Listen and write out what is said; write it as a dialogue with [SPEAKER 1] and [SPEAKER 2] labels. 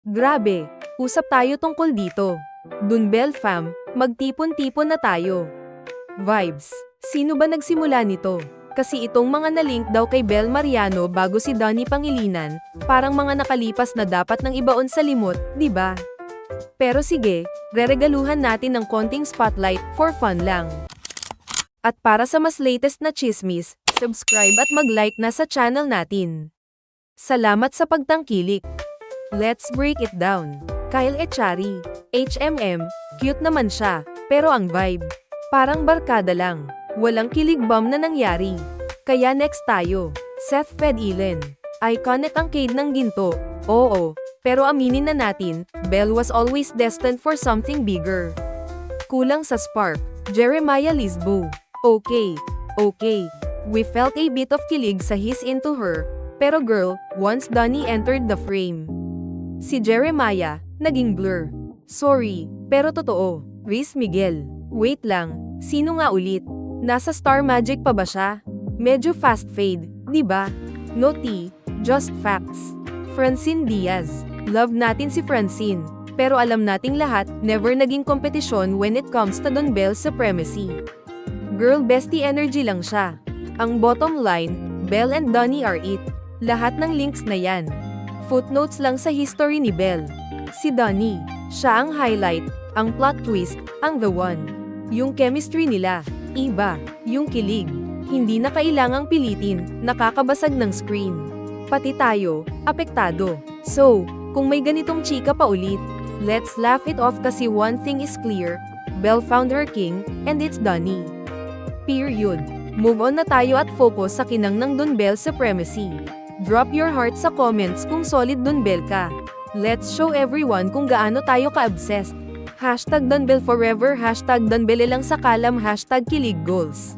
[SPEAKER 1] Grabe, usap tayo tungkol dito. Dunbel fam, magtipon-tipon na tayo. Vibes, sino ba nagsimula nito? Kasi itong mga nalink daw kay Bel Mariano bago si Donnie Pangilinan, parang mga nakalipas na dapat nang ibaon sa limot, di ba? Pero sige, reregaluhan natin ng konting spotlight for fun lang. At para sa mas latest na chismis, subscribe at mag-like na sa channel natin. Salamat sa pagtangkilik. Let's break it down. Kyle Echari, HMM, cute naman siya, pero ang vibe, parang barkada lang. Walang kilig bomb na nangyari. Kaya next tayo, Seth Fedillen. Iconic ang Cade ng ginto. Oo, pero aminin na natin, Bel was always destined for something bigger. Kulang sa spark, Jeremiah Lisbo. Okay, we felt a bit of kilig sa his into her, pero girl, once Donnie entered the frame, si Jeremiah, naging blur. Sorry, pero totoo. Reese Miguel. Wait lang, sino nga ulit? Nasa Star Magic pa ba siya? Medyo fast fade, di ba? No tea, just facts. Francine Diaz. Love natin si Francine. Pero alam nating lahat, never naging kompetisyon when it comes to Dunbel supremacy. Girl bestie energy lang siya. Ang bottom line, Bel and Donnie are it. Lahat ng links na yan. Footnotes lang sa history ni Bel. Si Donnie, siya ang highlight, ang plot twist, ang the one. Yung chemistry nila, iba, yung kilig. Hindi na kailangang pilitin, nakakabasag ng screen. Pati tayo, apektado. So, kung may ganitong chika pa ulit, let's laugh it off kasi one thing is clear, Bel found her king, and it's Donnie. Period. Move on na tayo at focus sa kinang ng Dunbel supremacy. Drop your heart sa comments kung solid Dunbel ka. Let's show everyone kung gaano tayo ka-obsessed. Hashtag Dunbel forever, hashtag Dunbel lang sa kalam, hashtag kilig goals.